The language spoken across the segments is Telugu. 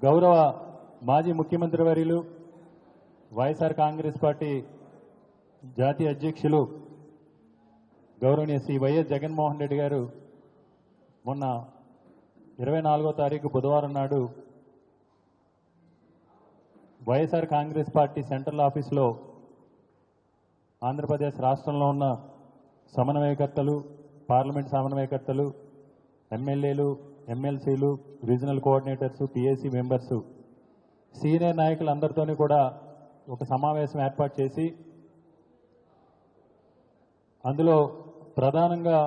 గౌరవ మాజీ ముఖ్యమంత్రి వర్యులు వైఎస్ఆర్ కాంగ్రెస్ పార్టీ జాతీయ అధ్యక్షులు గౌరవనీయ శ్రీ వైఎస్ జగన్మోహన్ రెడ్డి గారు మొన్న 24వ తారీఖు బుధవారం నాడు వైఎస్ఆర్ కాంగ్రెస్ పార్టీ సెంట్రల్ ఆఫీసులో ఆంధ్రప్రదేశ్ రాష్ట్రంలో ఉన్న సమన్వయకర్తలు, పార్లమెంట్ సమన్వయకర్తలు, ఎమ్మెల్యేలు, ఎమ్మెల్సీలు, regional coordinators, PAC members, senior నాయకులందరితోని కూడా ఒక సమావేశం ఏర్పాటు చేసి అందులో ప్రధానంగా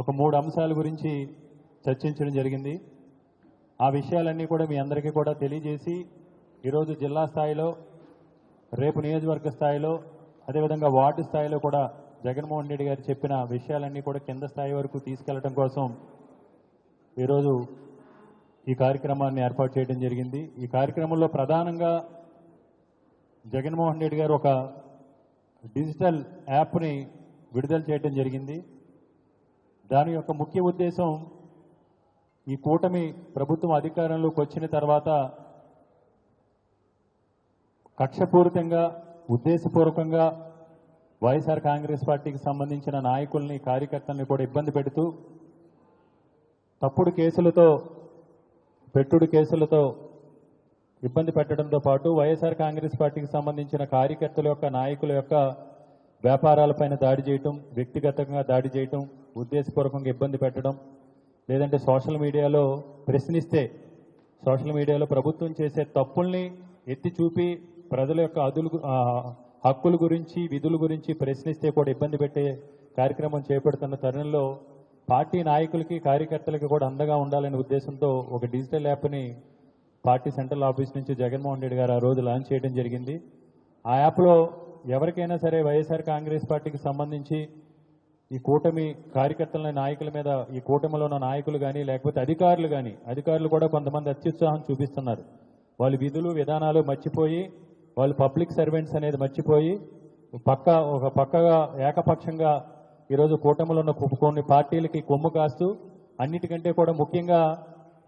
ఒక 3 అంశాల గురించి చర్చించడం జరిగింది. ఆ విషయాలన్నీ కూడా మీ అందరికీ కూడా తెలియజేసి ఈరోజు జిల్లా స్థాయిలో, రేపు నియోజకవర్గ స్థాయిలో, అదేవిధంగా వార్డు స్థాయిలో కూడా జగన్మోహన్ రెడ్డి గారు చెప్పిన విషయాలన్నీ కూడా కింద స్థాయి వరకు తీసుకెళ్లడం కోసం ఈరోజు ఈ కార్యక్రమాన్ని ఏర్పాటు చేయడం జరిగింది. ఈ కార్యక్రమంలో ప్రధానంగా జగన్మోహన్ రెడ్డి గారు ఒక డిజిటల్ యాప్ని విడుదల చేయడం జరిగింది. దాని యొక్క ముఖ్య ఉద్దేశం ఈ కూటమి ప్రభుత్వం అధికారంలోకి వచ్చిన తర్వాత కక్షపూరితంగా, ఉద్దేశపూర్వకంగా వైఎస్ఆర్ కాంగ్రెస్ పార్టీకి సంబంధించిన నాయకుల్ని, కార్యకర్తల్ని కూడా ఇబ్బంది పెడుతూ తప్పుడు కేసులతో, పెట్టుడు కేసులతో ఇబ్బంది పెట్టడంతో పాటు వైఎస్ఆర్ కాంగ్రెస్ పార్టీకి సంబంధించిన కార్యకర్తల యొక్క, నాయకుల యొక్క వ్యాపారాలపైన దాడి చేయటం, వ్యక్తిగతంగా దాడి చేయటం, ఉద్దేశపూర్వకంగా ఇబ్బంది పెట్టడం, లేదంటే సోషల్ మీడియాలో ప్రశ్నిస్తే, సోషల్ మీడియాలో ప్రభుత్వం చేసే తప్పుల్ని ఎత్తి చూపి ప్రజల యొక్క హక్కుల గురించి, విధుల గురించి ప్రశ్నిస్తే కూడా ఇబ్బంది పెట్టే కార్యక్రమం చేపడుతున్న తరుణంలో పార్టీ నాయకులకి, కార్యకర్తలకి కూడా అండగా ఉండాలనే ఉద్దేశంతో ఒక డిజిటల్ యాప్ని పార్టీ సెంట్రల్ ఆఫీస్ నుంచి జగన్మోహన్ రెడ్డి గారు ఆ రోజు లాంచ్ చేయడం జరిగింది. ఆ యాప్లో ఎవరికైనా సరే వైఎస్ఆర్ కాంగ్రెస్ పార్టీకి సంబంధించి ఈ కూటమి కార్యకర్తల, నాయకుల మీద, ఈ కూటమిలో ఉన్న నాయకులు కానీ, లేకపోతే అధికారులు కూడా కొంతమంది అత్యుత్సాహం చూపిస్తున్నారు. వాళ్ళ విధులు, విధానాలు మర్చిపోయి, వాళ్ళు పబ్లిక్ సర్వెంట్స్ అనేది మర్చిపోయి ఒక పక్కగా ఏకపక్షంగా ఈరోజు కూటమిలో ఉన్న కొన్ని పార్టీలకి కొమ్ము కాస్తూ, అన్నిటికంటే కూడా ముఖ్యంగా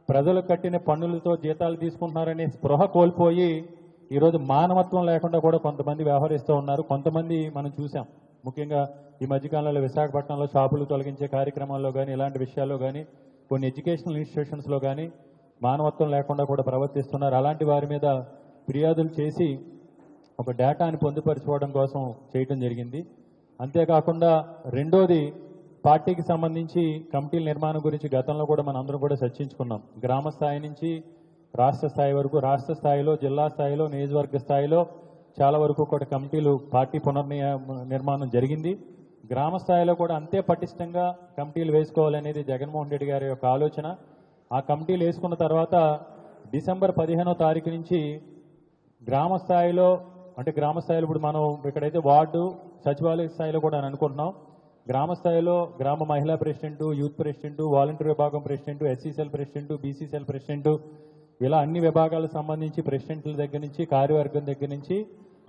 ప్రజలు కట్టిన పన్నులతో జీతాలు తీసుకుంటున్నారనే స్పృహ కోల్పోయి ఈరోజు మానవత్వం లేకుండా కూడా కొంతమంది వ్యవహరిస్తూ ఉన్నారు. కొంతమంది మనం చూసాం, ముఖ్యంగా ఈ మధ్యకాలంలో విశాఖపట్నంలో షాపులు తొలగించే కార్యక్రమాల్లో కానీ, ఇలాంటి విషయాల్లో కానీ, కొన్ని ఎడ్యుకేషనల్ ఇన్స్టిట్యూషన్స్లో కానీ మానవత్వం లేకుండా కూడా ప్రవర్తిస్తున్నారు. అలాంటి వారి మీద ఫిర్యాదులు చేసి ఒక డేటాని పొందుపరచుకోవడం కోసం చేయడం జరిగింది. అంతేకాకుండా రెండోది, పార్టీకి సంబంధించి కమిటీల నిర్మాణం గురించి గతంలో కూడా మనం అందరం కూడా చర్చించుకున్నాం. గ్రామ స్థాయి నుంచి రాష్ట్ర స్థాయి వరకు, రాష్ట్ర స్థాయిలో, జిల్లా స్థాయిలో, నియోజకవర్గ స్థాయిలో చాలా వరకు కూడా కమిటీలు, పార్టీ పునర్నిర్మాణం జరిగింది. గ్రామ స్థాయిలో కూడా అంతే పటిష్టంగా కమిటీలు వేసుకోవాలనేది జగన్మోహన్ రెడ్డి గారి యొక్క ఆలోచన. ఆ కమిటీలు వేసుకున్న తర్వాత డిసెంబర్ 15వ తారీఖు నుంచి గ్రామ స్థాయిలో, అంటే గ్రామ స్థాయిలో ఇప్పుడు మనం ఇక్కడైతే వార్డు, సచివాలయ స్థాయిలో కూడా అని అనుకుంటున్నాం. గ్రామ స్థాయిలో గ్రామ మహిళా ప్రెసిడెంట్, యూత్ ప్రెసిడెంట్, వాలంటీర్ విభాగం president, SC cell president, BC cell president, ఇలా అన్ని విభాగాలకు సంబంధించి ప్రెసిడెంట్ల దగ్గర నుంచి, కార్యవర్గం దగ్గర నుంచి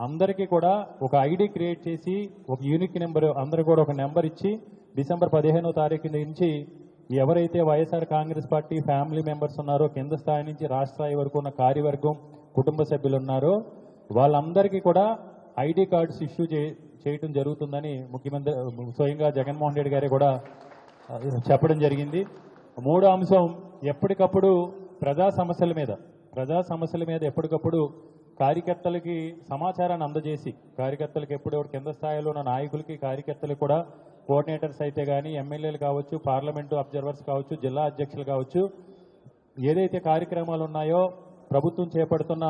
అందరికీ కూడా ఒక ఐడి క్రియేట్ చేసి, ఒక యూనిక్ నెంబర్, అందరూ కూడా ఒక నెంబర్ ఇచ్చి డిసెంబర్ 15వ తారీఖు నుంచి ఎవరైతే YSR Congress party family members ఉన్నారో, కింద స్థాయి నుంచి రాష్ట్ర స్థాయి వరకు ఉన్న కార్యవర్గం, కుటుంబ సభ్యులు ఉన్నారో వాళ్ళందరికీ కూడా ఐడి కార్డ్స్ ఇష్యూ చేయటం జరుగుతుందని ముఖ్యమంత్రి స్వయంగా జగన్మోహన్ రెడ్డి గారే కూడా చెప్పడం జరిగింది. మూడో అంశం, ఎప్పటికప్పుడు ప్రజా సమస్యల మీద ఎప్పటికప్పుడు కార్యకర్తలకి సమాచారాన్ని అందజేసి, కార్యకర్తలకు ఎప్పుడు కింద స్థాయిలో ఉన్న నాయకులకి, కార్యకర్తలకు కూడా కోఆర్డినేటర్స్ అయితే కానీ, ఎమ్మెల్యేలు కావచ్చు, పార్లమెంటు అబ్జర్వర్స్ కావచ్చు, జిల్లా అధ్యక్షులు కావచ్చు, ఏదైతే కార్యక్రమాలు ఉన్నాయో, ప్రభుత్వం చేపడుతున్న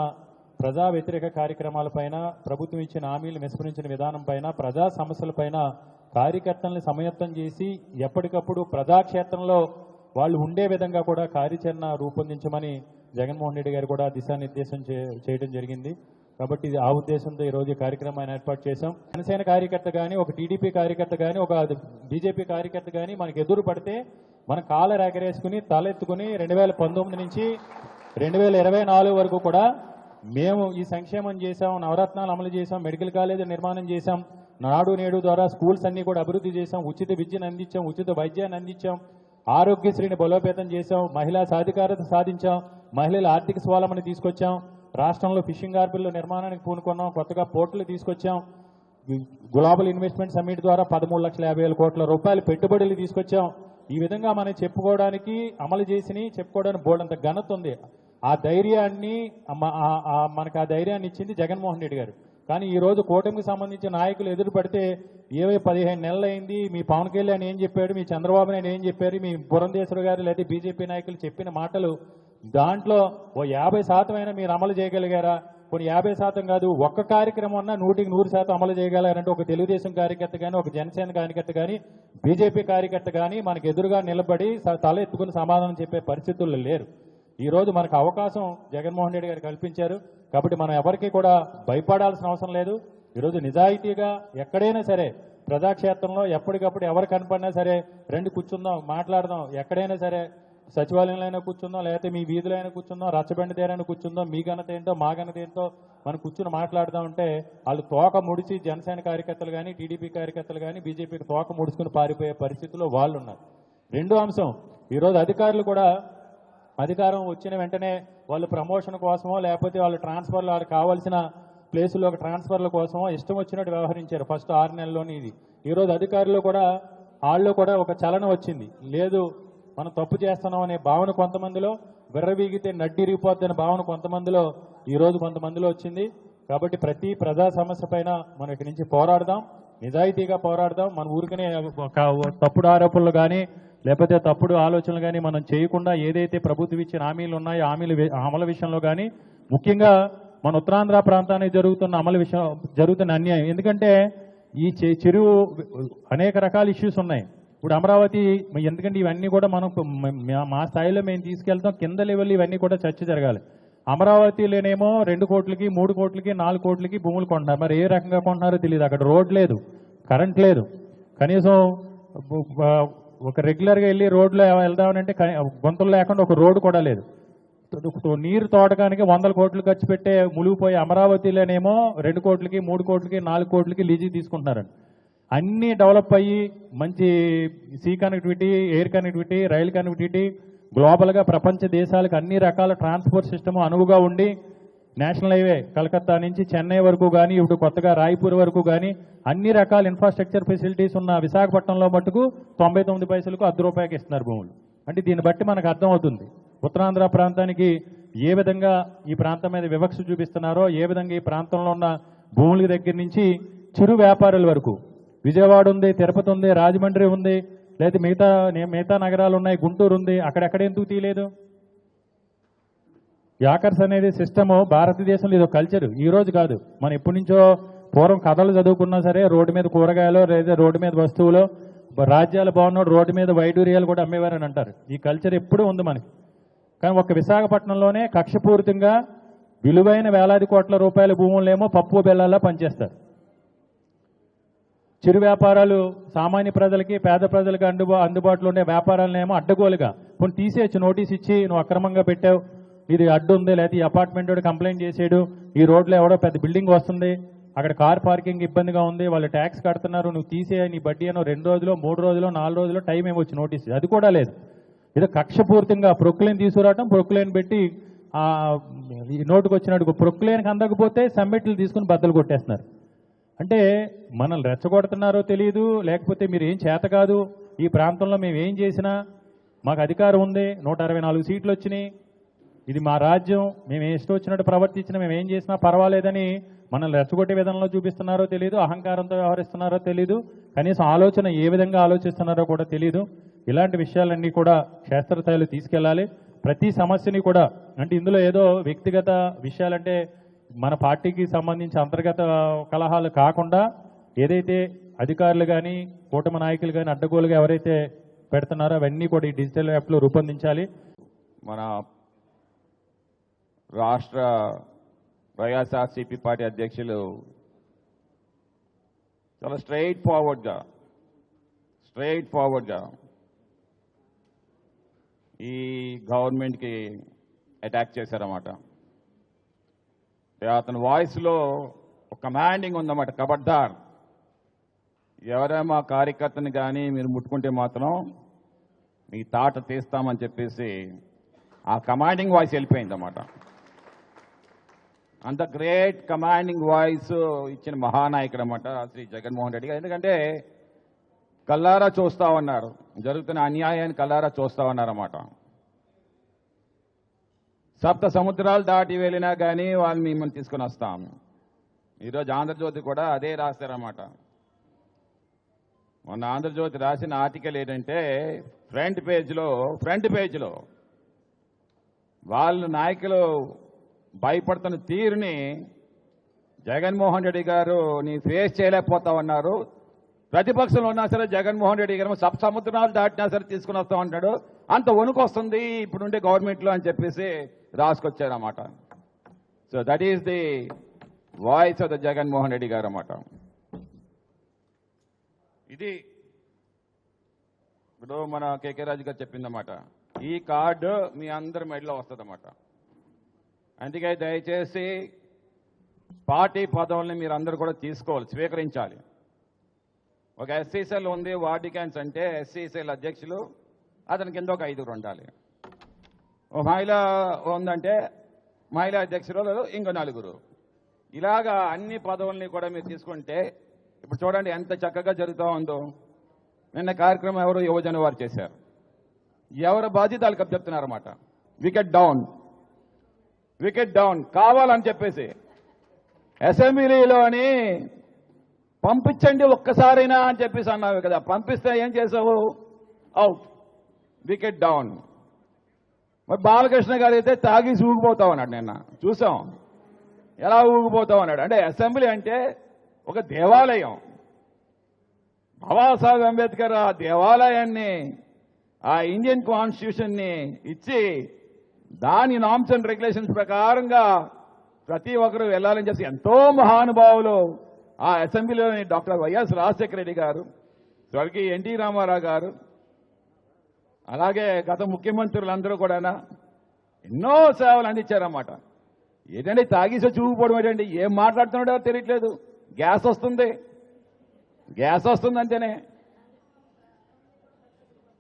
ప్రజా వ్యతిరేక కార్యక్రమాలపైన, ప్రభుత్వం ఇచ్చిన హామీలు విస్మరించిన విధానం పైన, ప్రజా సమస్యలపైన కార్యకర్తల్ని సమయత్తం చేసి ఎప్పటికప్పుడు ప్రజాక్షేత్రంలో వాళ్ళు ఉండే విధంగా కూడా కార్యాచరణ రూపొందించమని జగన్మోహన్ రెడ్డి గారు కూడా దిశానిర్దేశం చేయడం జరిగింది. కాబట్టి ఆ ఉద్దేశంతో ఈరోజు కార్యక్రమాన్ని ఏర్పాటు చేశాం. జనసేన కార్యకర్త కానీ, ఒక టీడీపీ కార్యకర్త కానీ, ఒక బీజేపీ కార్యకర్త కానీ మనకు ఎదురు పడితే మనం కాలర్ ఎగరేసుకుని, తలెత్తుకుని 2019 నుంచి 2024 వరకు కూడా మేము ఈ సంక్షేమం చేశాం, నవరత్నాలు అమలు చేశాం, మెడికల్ కాలేజీ నిర్మాణం చేశాం, నాడు నేడు ద్వారా స్కూల్స్ అన్ని కూడా అభివృద్ధి చేశాం, ఉచిత విద్యను అందించాం, ఉచిత వైద్యాన్ని అందించాం, ఆరోగ్యశ్రీని బలోపేతం చేశాం, మహిళా సాధికారత సాధించాం, మహిళల ఆర్థిక స్వావలంబన తీసుకొచ్చాం, రాష్ట్రంలో ఫిషింగ్ హార్బర్ల నిర్మాణానికి పూనుకున్నాం, కొత్తగా పోర్టులు తీసుకొచ్చాం, గ్లోబల్ ఇన్వెస్ట్మెంట్ సమ్మిట్ ద్వారా 13,50,000 కోట్ల రూపాయలు పెట్టుబడులు తీసుకొచ్చాం. ఈ విధంగా మనం చెప్పుకోవడానికి అమలు చేసి చెప్పుకోవడానికి బోర్డంత ఘనత ఉంది. ఆ ధైర్యాన్ని మనకు ఆ ధైర్యాన్ని ఇచ్చింది జగన్మోహన్ రెడ్డి గారు. కానీ ఈ రోజు కూటమికి సంబంధించిన నాయకులు ఎదురు పడితే 15 నెలలు అయింది, మీ పవన్ కళ్యాణ్ ఏం చెప్పాడు, మీ చంద్రబాబు నాయుడు ఏం చెప్పారు, మీ పురంధేశ్వర గారు లేదా బీజేపీ నాయకులు చెప్పిన మాటలు దాంట్లో ఓ 50% అయినా మీరు అమలు చేయగలిగారా? కొన్ని 50% కాదు, ఒక్క కార్యక్రమం అన్నా 100% అమలు చేయగలరంటే ఒక తెలుగుదేశం కార్యకర్త కానీ, ఒక జనసేన కార్యకర్త కానీ, బీజేపీ కార్యకర్త కానీ మనకు ఎదురుగా నిలబడి తల ఎత్తుకుని సమాధానం చెప్పే పరిస్థితుల్లో లేరు. ఈ రోజు మనకు అవకాశం జగన్మోహన్ రెడ్డి గారు కల్పించారు. కాబట్టి మనం ఎవరికి కూడా భయపడాల్సిన అవసరం లేదు. ఈరోజు నిజాయితీగా ఎక్కడైనా సరే ప్రజాక్షేత్రంలో ఎప్పటికప్పుడు ఎవరు కనపడినా సరే రండి కూర్చుందాం, మాట్లాడదాం. ఎక్కడైనా సరే సచివాలయంలో అయినా కూర్చుందాం, లేకపోతే మీ వీధిలో అయినా కూర్చుందాం, రచ్చబండి దగ్గరైనా కూర్చుందాం. మీ ఘనత ఏంటో మా ఘనత ఏంటో మనం కూర్చుని మాట్లాడదాం అంటే వాళ్ళు తోక ముడిచి జనసేన కార్యకర్తలు కానీ, టీడీపీ కార్యకర్తలు కానీ, బీజేపీకి తోక ముడుచుకుని పారిపోయే పరిస్థితిలో వాళ్ళు ఉన్నారు. రెండో అంశం, ఈరోజు అధికారులు కూడా అధికారం వచ్చిన వెంటనే వాళ్ళు ప్రమోషన్ కోసమో లేకపోతే వాళ్ళు ట్రాన్స్ఫర్లు వాళ్ళకి కావాల్సిన ప్లేసుల్లో ట్రాన్స్ఫర్ల కోసమో ఇష్టం వచ్చినట్టు వ్యవహరించారు ఫస్ట్ 6 నెలల్లోని. ఇది ఈరోజు అధికారులు కూడా వాళ్ళు కూడా ఒక చలనం వచ్చింది. లేదు మనం తప్పు చేస్తున్నాం అనే భావన కొంతమందిలో, విర్రవీగితే నడ్డిరిగిపోద్దనే భావన కొంతమందిలో ఈరోజు కొంతమందిలో వచ్చింది. కాబట్టి ప్రతి ప్రజా సమస్య పైన మనం ఇక్కడి నుంచి పోరాడదాం, నిజాయితీగా పోరాడదాం. మన ఊరికనే తప్పుడు ఆరోపణలు కానీ లేకపోతే తప్పుడు ఆలోచనలు కానీ మనం చేయకుండా ఏదైతే ప్రభుత్వం ఇచ్చిన హామీలు ఉన్నాయో హామీలు అమలు విషయంలో కానీ, ముఖ్యంగా మన ఉత్తరాంధ్ర ప్రాంతానికి జరుగుతున్న అన్యాయం. ఎందుకంటే ఈ చెరువు అనేక రకాల ఇష్యూస్ ఉన్నాయి. ఇప్పుడు అమరావతి, ఎందుకంటే ఇవన్నీ కూడా మనం మా స్థాయిలో మేము తీసుకెళ్తాం, కింద లెవెల్ ఇవన్నీ కూడా చర్చ జరగాలి. అమరావతిలోనేమో 2 కోట్లకి 3 కోట్లకి 4 కోట్లకి భూములు కొంటున్నారు. మరి ఏ రకంగా కొంటున్నారో తెలియదు. అక్కడ రోడ్ లేదు, కరెంట్ లేదు, కనీసం ఒక రెగ్యులర్గా వెళ్ళి రోడ్లో వెళ్దామనంటే గుంతలు లేకుండా ఒక రోడ్డు కూడా లేదు. నీరు తోటకానికి 100 కోట్లు ఖర్చు పెట్టే మునిగిపోయి అమరావతిలోనేమో 2 కోట్లకి 3 కోట్లకి 4 కోట్లకి లీజీ తీసుకుంటున్నారండి. అన్నీ డెవలప్ అయ్యి మంచి sea connectivity, air connectivity, rail connectivity, గ్లోబల్గా ప్రపంచ దేశాలకు అన్ని రకాల ట్రాన్స్పోర్ట్ సిస్టమ్ అనువుగా ఉండి నేషనల్ హైవే కలకత్తా నుంచి చెన్నై వరకు కానీ, ఇప్పుడు కొత్తగా రాయ్పూర్ వరకు కానీ అన్ని రకాల ఇన్ఫ్రాస్ట్రక్చర్ ఫెసిలిటీస్ ఉన్న విశాఖపట్నంలో మటుకు 99 పైసలకు ₹10 ఇస్తున్నారు భూములు. అంటే దీన్ని బట్టి మనకు అర్థమవుతుంది ఉత్తరాంధ్ర ప్రాంతానికి ఏ విధంగా ఈ ప్రాంతం మీద వివక్ష చూపిస్తున్నారో, ఏ విధంగా ఈ ప్రాంతంలో ఉన్న భూముల దగ్గర నుంచి చిరు వ్యాపారుల వరకు. విజయవాడ ఉంది, తిరుపతి ఉంది, రాజమండ్రి ఉంది, లేదా మిగతా నగరాలు ఉన్నాయి, గుంటూరు ఉంది, అక్కడెక్కడ ఎందుకు తీయలేదు? యాకర్స్ అనేది సిస్టము భారతదేశంలో ఇది ఒక కల్చర్, ఈ రోజు కాదు. మనం ఎప్పటి నుంచో పూర్వం కథలు చదువుకున్నా సరే రోడ్డు మీద కూరగాయలు లేదా రోడ్డు మీద వస్తువులు, రాజ్యాలు బాగున్నాడు రోడ్డు మీద వైడూర్యాలు కూడా అమ్మేవారని అంటారు. ఈ కల్చర్ ఎప్పుడూ ఉంది మనకి. కానీ ఒక విశాఖపట్నంలోనే కక్షపూరితంగా విలువైన వేలాది కోట్ల రూపాయల భూములేమో పప్పు బెల్లాలా పనిచేస్తారు. చిరు వ్యాపారాలు సామాన్య ప్రజలకి, పేద ప్రజలకి అందుబాటులో ఉండే వ్యాపారాలనేమో అడ్డగోలుగా కొన్ని తీసేయచ్చు, నోటీస్ ఇచ్చి నువ్వు అక్రమంగా పెట్టావు, ఇది అడ్డు ఉంది, లేకపోతే ఈ అపార్ట్మెంట్ కంప్లైంట్ చేసాడు, ఈ రోడ్లో ఎవడో పెద్ద బిల్డింగ్ వస్తుంది, అక్కడ కార్ పార్కింగ్ ఇబ్బందిగా ఉంది, వాళ్ళు ట్యాక్స్ కడుతున్నారు, నువ్వు తీసే నీ బడ్డీ అనో 2 రోజులు 3 రోజులు 4 రోజులు టైం ఏమొచ్చి నోటీస్, అది కూడా లేదు. ఏదో కక్షపూర్తిగా ప్రొక్లైన్ తీసుకురావటం, ప్రొక్లైన్ పెట్టి నోటుకు వచ్చినట్టు ప్రొక్లైన్కి అందకపోతే సమ్మిట్లు తీసుకుని బద్దలు కొట్టేస్తున్నారు. అంటే మనల్ని రెచ్చగొడుతున్నారో తెలియదు, లేకపోతే మీరు ఏం చేత కాదు, ఈ ప్రాంతంలో మేము ఏం చేసినా మాకు అధికారం ఉంది, 164 సీట్లు వచ్చినాయి, ఇది మా రాజ్యం, మేము ఇష్టం వచ్చినట్టు ప్రవర్తించినా మేము ఏం చేసినా పర్వాలేదని మనల్ని రెచ్చగొట్టే విధంలో చూపిస్తున్నారో తెలియదు, అహంకారంతో వ్యవహరిస్తున్నారో తెలియదు, కనీసం ఆలోచన ఏ విధంగా ఆలోచిస్తున్నారో కూడా తెలియదు. ఇలాంటి విషయాలన్నీ కూడా క్షేత్రస్థాయిలో తీసుకెళ్లాలి. ప్రతి సమస్యని కూడా, అంటే ఇందులో ఏదో వ్యక్తిగత విషయాలంటే మన పార్టీకి సంబంధించి అంతర్గత కలహాలు కాకుండా ఏదైతే అధికారులు కానీ కూటమి నాయకులు కానీ అడ్డగోలుగా ఎవరైతే పెడుతున్నారో అవన్నీ కూడా ఈ డిజిటల్ యాప్లో రూపొందించాలి. మన రాష్ట్ర వైఎస్ఆర్సీపీ పార్టీ అధ్యక్షులు చాలా స్ట్రైట్ ఫార్వర్డ్గా ఈ గవర్నమెంట్కి అటాక్ చేశారన్నమాట. అతని వాయిస్లో ఒక కమాండింగ్ ఉందన్నమాట, ఖబర్దార్ ఎవరైనా మా కార్యకర్తని కానీ మీరు ముట్టుకుంటే మాత్రం మీ తాట తీస్తామని చెప్పేసి ఆ కమాండింగ్ వాయిస్ వెళ్ళిపోయిందన్నమాట. అంత గ్రేట్ కమాండింగ్ వాయిస్ ఇచ్చిన మహానాయకుడు అన్నమాట శ్రీ జగన్మోహన్ రెడ్డి గారు. ఎందుకంటే కల్లారా చూస్తా ఉన్నారు, జరుగుతున్న అన్యాయాన్ని కల్లారా చూస్తా ఉన్నారన్నమాట. సప్త సముద్రాలు దాటి వెళ్ళినా కానీ వాళ్ళు మిమ్మల్ని తీసుకుని వస్తాం. ఈరోజు ఆంధ్రజ్యోతి కూడా అదే రాస్తారన్నమాట. మొన్న ఆంధ్రజ్యోతి రాసిన ఆర్టికల్ ఏంటంటే ఫ్రంట్ పేజ్లో వాళ్ళు నాయకులు భయపడుతున్న తీరుని జగన్మోహన్ రెడ్డి గారు నీ ఫేస్ చేయలేకపోతా ఉన్నారు. ప్రతిపక్షంలో ఉన్నా సరే జగన్మోహన్ రెడ్డి గారు సముద్రాలు దాటినా సరే తీసుకుని వస్తా ఉంటాడు, అంత వణుకు వస్తుంది ఇప్పుడుండే గవర్నమెంట్లో అని చెప్పేసి రాసుకొచ్చారన్నమాట. So that is the voice of the Jaganmohan Reddy garu అన్నమాట. ఇది ఇప్పుడు మన కేకే రాజు గారు చెప్పిందన్నమాట. ఈ కార్డు మీ అందరి మెడలో వస్తుందన్నమాట. అందుకే దయచేసి పార్టీ పదవుల్ని మీరు అందరూ కూడా తీసుకోవాలి, స్వీకరించాలి. ఒక ఎస్సీసీఎల్ ఉంది, వార్డికాన్స్ అంటే ఎస్సీసీఎల్ అధ్యక్షులు, అతని కింద ఒక 5 ఉండాలి. ఒక మహిళ ఉందంటే మహిళా అధ్యక్షులు ఇంకో 4. ఇలాగా అన్ని పదవుల్ని కూడా మీరు తీసుకుంటే ఇప్పుడు చూడండి ఎంత చక్కగా జరుగుతూ ఉందో. నిన్న కార్యక్రమం ఎవరు యువజన వారు చేశారు. ఎవరు బాధ్యతలు చెప్తున్నారన్నమాట. వికెట్ డౌన్ కావాలని చెప్పేసి అసెంబ్లీలోని పంపించండి ఒక్కసారైనా అని చెప్పేసి అన్నావు కదా. పంపిస్తే ఏం చేసావు? Out, wicket down. మరి బాలకృష్ణ గారు అయితే తాగేసి ఊగిపోతావు అన్నాడు. నిన్న చూసాం ఎలా ఊగిపోతావు అన్నాడు. అంటే అసెంబ్లీ అంటే ఒక దేవాలయం. బాబాసాహెబ్ అంబేద్కర్ ఆ దేవాలయాన్ని, ఆ ఇండియన్ కాన్స్టిట్యూషన్ని ఇచ్చి దాని నామ్స్ అండ్ రెగ్యులేషన్స్ ప్రకారంగా ప్రతి ఒక్కరూ వెళ్లాలని చెప్పి ఎంతో మహానుభావులు ఆ అసెంబ్లీలోని డాక్టర్ వైఎస్ రాజశేఖర రెడ్డి గారు, స్వర్గీయ ఎన్టీ రామారావు గారు, అలాగే గత ముఖ్యమంత్రులందరూ కూడా ఎన్నో సేవలు అందించారన్నమాట. ఏంటంటే తాగేసి చూపుకోవడం ఏంటంటే ఏం మాట్లాడుతున్నాడో తెలియట్లేదు. గ్యాస్ వస్తుంది అంతేనే.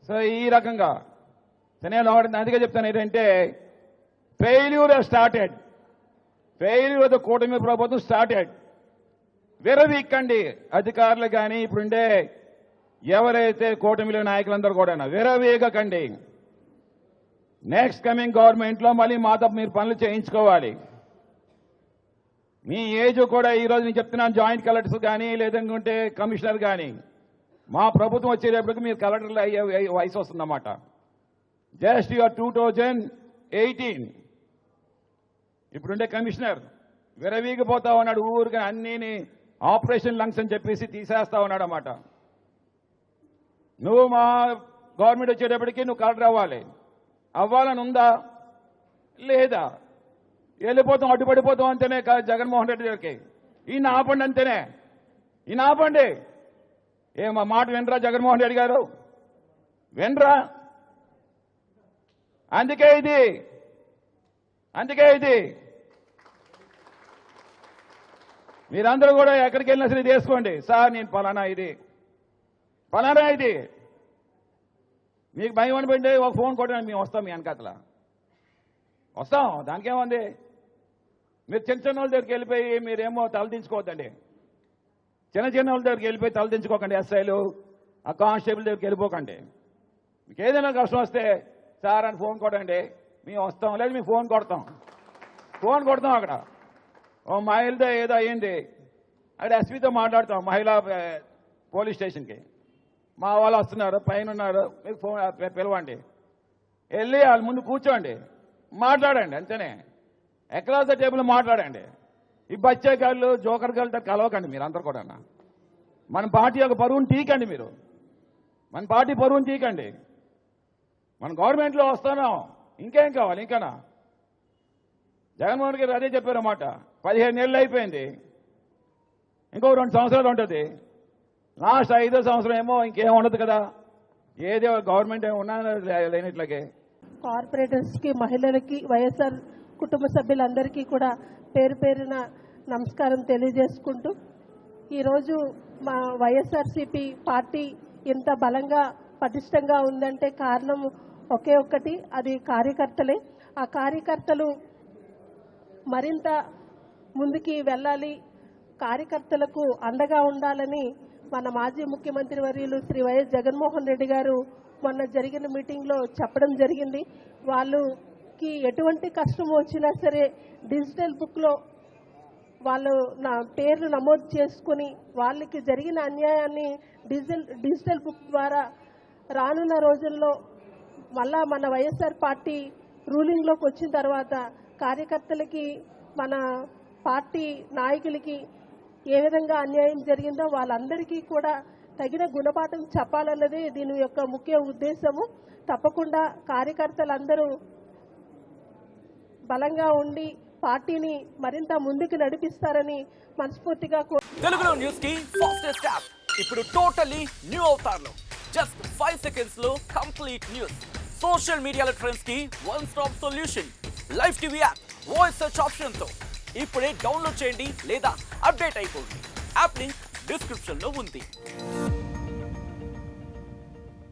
సో ఈ రకంగా నేను అందుకే చెప్తాను ఏంటంటే ఫెయిల్యూర్ స్టార్టెడ్, ఫెయిల్యూర్ కూటమి ప్రభుత్వం స్టార్టెడ్. విరవీక్కండి అధికారులు కానీ ఇప్పుడుండే ఎవరైతే కూటమిలో నాయకులందరూ కూడా విరవీగకండి. నెక్స్ట్ కమింగ్ గవర్నమెంట్లో మళ్ళీ మాతో మీరు పనులు చేయించుకోవాలి. మీ ఏజ్ కూడా ఈరోజు నేను చెప్తున్నాను, జాయింట్ కలెక్టర్స్ కానీ లేదంటే కమిషనర్ కానీ మా ప్రభుత్వం వచ్చేటప్పటికి మీరు కలెక్టర్లు అయ్యే వయసు వస్తుందన్నమాట. జస్ట్ యువర్ 2018 ఇప్పుడుండే కమిషనర్ విరవీగిపోతా ఉన్నాడు. ఊరికి అన్ని ఆపరేషన్ లంగ్స్ అని చెప్పేసి తీసేస్తా ఉన్నాడు అన్నమాట. నువ్వు మా గవర్నమెంట్ వచ్చేటప్పటికి నువ్వు కలెక్టర్ అవ్వాలని ఉందా లేదా? వెళ్ళిపోతాం, అడ్డుపడిపోతాం అంతేనే జగన్మోహన్ రెడ్డి గారికి. ఈయన ఆపండి అంతేనే, ఈయన ఆపండి. మా మాట వినరా జగన్మోహన్ రెడ్డి గారు? వినరా? అందుకే ఇది మీరందరూ కూడా ఎక్కడికి వెళ్ళినా సరే తీసుకోండి. సార్ నేను పలానా ఇది మీకు భయం అనిపోయింది, ఒక ఫోన్ కొట్టండి, మేము వస్తాం, మీ వెనకాతల వస్తాం, దానికేముంది. మీరు చిన్న వాళ్ళ దగ్గరికి వెళ్ళిపోయి మీరేమో తలదించుకోవద్దండి. చిన్న వాళ్ళ దగ్గరికి వెళ్ళిపోయి తలదించుకోకండి. ఎస్ఐలు ఆ కానిస్టేబుల్ దగ్గరికి వెళ్ళిపోకండి. మీకు ఏదైనా కష్టం వస్తే సార్ అని ఫోన్ కొట్టండి, మేము వస్తాం. లేదు మేము ఫోన్ కొడతాం. అక్కడ ఓ మహిళతో ఏదో అయ్యింది, అక్కడ ఎస్పీతో మాట్లాడతాం, మహిళా పోలీస్ స్టేషన్కి. మా వాళ్ళు వస్తున్నారు, పైన ఉన్నారు, మీకు ఫోన్ పిలవండి, వెళ్ళి వాళ్ళ ముందు కూర్చోండి, మాట్లాడండి అంతేనే. అక్రాస్ ద టేబుల్ మాట్లాడండి. ఈ బచ్చేగాళ్ళు జోకర్ గాళ్ళతో కలవకండి మీరందరూ కూడా. మన పార్టీ యొక్క పరువును తీకండి మీరు, మన పార్టీ పరువును తీకండి. మన గవర్నమెంట్లో వస్తున్నాం, ఇంకేం కావాలి? ఇంకనా జగన్మోహన్ గారు అదే చెప్పారన్నమాట. 15 ఏళ్ళు అయిపోయింది, ఇంకో 2 సంవత్సరాలు ఉంటుంది. లాస్ట్ 5వ సంవత్సరం ఏమో ఇంకేం ఉండదు కదా. ఏదో గవర్నమెంట్ ఏమో ఉన్నా లేనట్లకే. కార్పొరేటర్స్ కి, మహిళలకి, వైఎస్ఆర్ కుటుంబ సభ్యులందరికీ కూడా పేరు పేరున నమస్కారం తెలియజేసుకుంటూ, ఈరోజు మా వైఎస్ఆర్సీపీ పార్టీ ఇంత బలంగా పటిష్టంగా ఉందంటే కారణం ఒకే ఒక్కటి, అది కార్యకర్తలే. ఆ కార్యకర్తలు మరింత ముందుకి వెళ్ళాలి, కార్యకర్తలకు అండగా ఉండాలని మన మాజీ ముఖ్యమంత్రి వర్యులు శ్రీ వైఎస్ జగన్మోహన్ రెడ్డి గారు మొన్న జరిగిన మీటింగ్లో చెప్పడం జరిగింది. వాళ్ళకి ఎటువంటి కష్టం వచ్చినా సరే డిజిటల్ బుక్లో వాళ్ళు నా పేర్లు నమోదు చేసుకుని వాళ్ళకి జరిగిన అన్యాయాన్ని డిజిటల్ బుక్ ద్వారా రానున్న రోజుల్లో మళ్ళా మన వైఎస్ఆర్ పార్టీ రూలింగ్లోకి వచ్చిన తర్వాత కార్యకర్తలకి, మన పార్టీ నాయకులకి ఏ విధంగా అన్యాయం జరిగిందో వాళ్ళందరికీ కూడా తగిన గుణపాఠం చెప్పాలన్నదే దీని యొక్క ముఖ్య ఉద్దేశము. తప్పకుండా కార్యకర్తలందరూ బలంగా ఉండి పార్టీని మరింత ముందుకు నడిపిస్తారని మనస్ఫూర్తిగా తెలుగులో న్యూస్ కి ఫాస్టెస్ట్ యాప్ ఇప్పుడు టోటలీ న్యూ అవతార్లో జస్ట్ 5 సెకండ్స్ లో కంప్లీట్ న్యూస్. సోషల్ మీడియాలో ట్రెండ్స్ కి one stop solution. Live TV app voice search option తో ఇప్పుడే డౌన్లోడ్ చేయండి లేదా అప్డేట్ అయిపోండి. యాప్ లింక్ డిస్క్రిప్షన్ లో ఉంది.